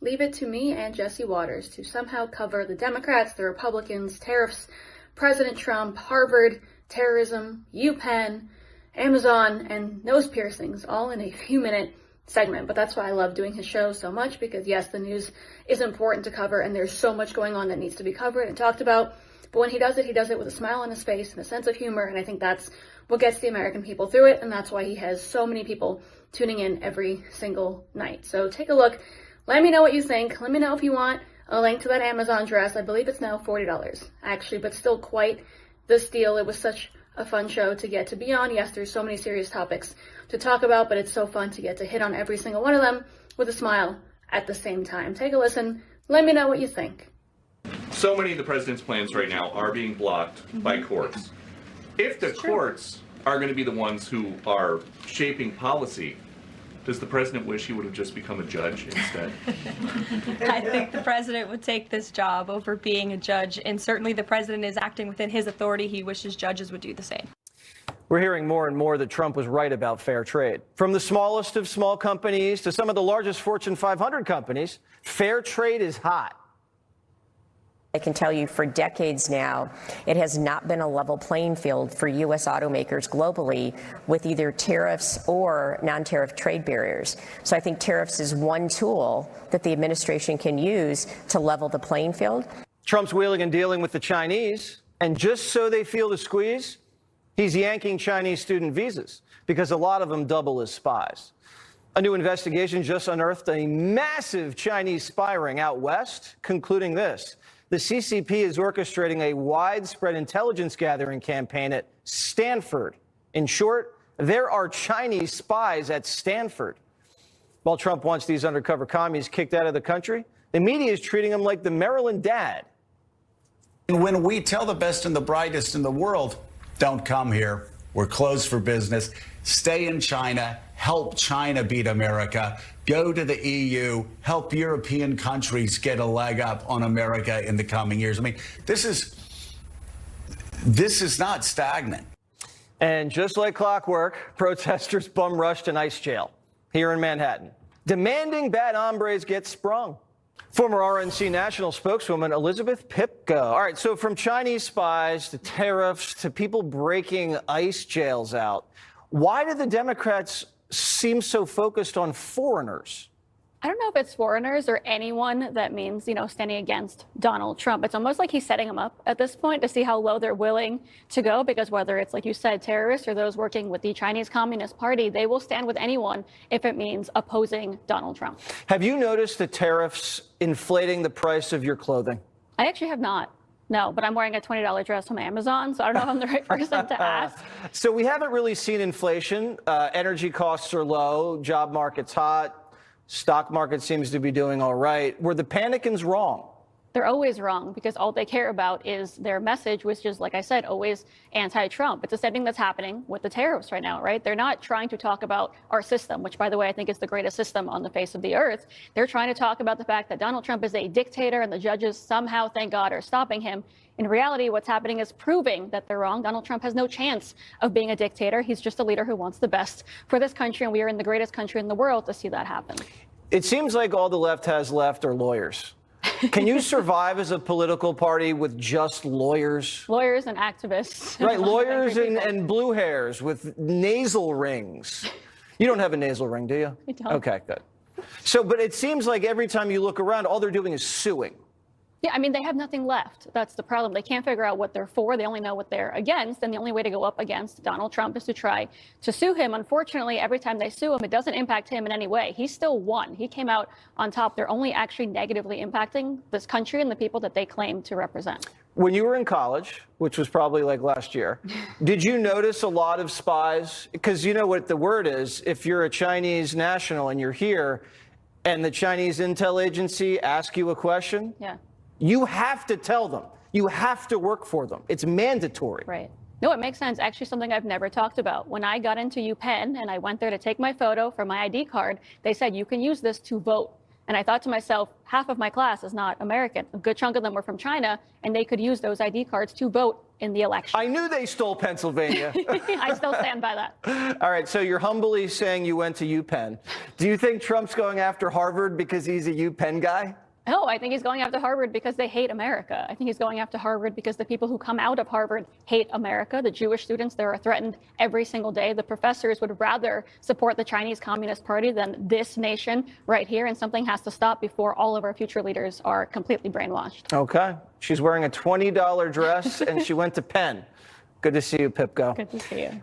Leave it to me and Jesse Watters to somehow cover the Democrats, the Republicans, tariffs, President Trump, Harvard, terrorism, UPenn, Amazon, and nose piercings, all in a few-minute segment. But that's why I love doing his show so much, because yes, the news is important to cover, and there's so much going on that needs to be covered and talked about. But when he does it with a smile on his face and a sense of humor, and I think that's what gets the American people through it, and that's why he has so many people tuning in every single night. So take a look. Let me know what you think. Let me know if you want a link to that Amazon dress. I believe it's now $40, actually, but still quite the steal. It was such a fun show to get to be on. Yes, there's so many serious topics to talk about, but it's so fun to get to hit on every single one of them with a smile at the same time. Take a listen. Let me know what you think. So many of the president's plans right now are being blocked by courts. If the courts are going to be the ones who are shaping policy, does the president wish he would have just become a judge instead? I think the president would take this job over being a judge, and certainly the president is acting within his authority. He wishes judges would do the same. We're hearing more and more that Trump was right about fair trade. From the smallest of small companies to some of the largest Fortune 500 companies, fair trade is hot. I can tell you for decades now, it has not been a level playing field for U.S. automakers globally with either tariffs or non-tariff trade barriers. So I think tariffs is one tool that the administration can use to level the playing field. Trump's wheeling and dealing with the Chinese, and just so they feel the squeeze, he's yanking Chinese student visas because a lot of them double as spies. A new investigation just unearthed a massive Chinese spy ring out west, concluding this. The CCP is orchestrating a widespread intelligence gathering campaign at Stanford. In short, there are Chinese spies at Stanford. While Trump wants these undercover commies kicked out of the country, the media is treating them like the Maryland dad. And when we tell the best and the brightest in the world, don't come here, we're closed for business, stay in China, help China beat America, go to the EU, help European countries get a leg up on America in the coming years. I mean, this is not stagnant. And just like clockwork, protesters bum rushed an ICE jail here in Manhattan, demanding bad hombres get sprung. Former RNC national spokeswoman Elizabeth Pipko. All right, so from Chinese spies to tariffs to people breaking ICE jails out, why do the Democrats seem so focused on foreigners? I don't know if it's foreigners or anyone that means, standing against Donald Trump. It's almost like he's setting them up at this point to see how low they're willing to go, because whether it's, like you said, terrorists or those working with the Chinese Communist Party, they will stand with anyone if it means opposing Donald Trump. Have you noticed the tariffs inflating the price of your clothing? I actually have not. No, but I'm wearing a $20 dress from Amazon, so I don't know if I'm the right person to ask. So we haven't really seen inflation. Energy costs are low, job market's hot. Stock market seems to be doing all right. Were the panicans wrong? They're always wrong, because all they care about is their message, which is, like I said, always anti-Trump. It's the same thing that's happening with the tariffs right now, right? They're not trying to talk about our system, which, by the way, I think is the greatest system on the face of the earth. They're trying to talk about the fact that Donald Trump is a dictator and the judges somehow, thank God, are stopping him. In reality, what's happening is proving that they're wrong. Donald Trump has no chance of being a dictator. He's just a leader who wants the best for this country, and we are in the greatest country in the world to see that happen. It seems like all the left has left are lawyers. Can you survive as a political party with just lawyers? Lawyers and activists. Right, lawyers and blue hairs with nasal rings. You don't have a nasal ring, do you? I don't. Okay, good. So, but it seems like every time you look around, all they're doing is suing. Yeah, I mean, they have nothing left. That's the problem. They can't figure out what they're for. They only know what they're against. And the only way to go up against Donald Trump is to try to sue him. Unfortunately, every time they sue him, it doesn't impact him in any way. He still won. He came out on top. They're only actually negatively impacting this country and the people that they claim to represent. When you were in college, which was probably like last year, did you notice a lot of spies? Because you know what the word is. If you're a Chinese national and you're here and the Chinese intel agency asks you a question, yeah, you have to tell them. You have to work for them. It's mandatory. Right. No, it makes sense. Actually, something I've never talked about. When I got into UPenn and I went there to take my photo for my ID card, they said you can use this to vote. And I thought to myself, half of my class is not American. A good chunk of them were from China, and they could use those ID cards to vote in the election. I knew they stole Pennsylvania. I still stand by that. All right, so you're humbly saying you went to UPenn. Do you think Trump's going after Harvard because he's a UPenn guy? No, I think he's going after Harvard because they hate America. I think he's going after Harvard because the people who come out of Harvard hate America. The Jewish students there are threatened every single day. The professors would rather support the Chinese Communist Party than this nation right here. And something has to stop before all of our future leaders are completely brainwashed. Okay. She's wearing a $20 dress and she went to Penn. Good to see you, Pipko. Good to see you.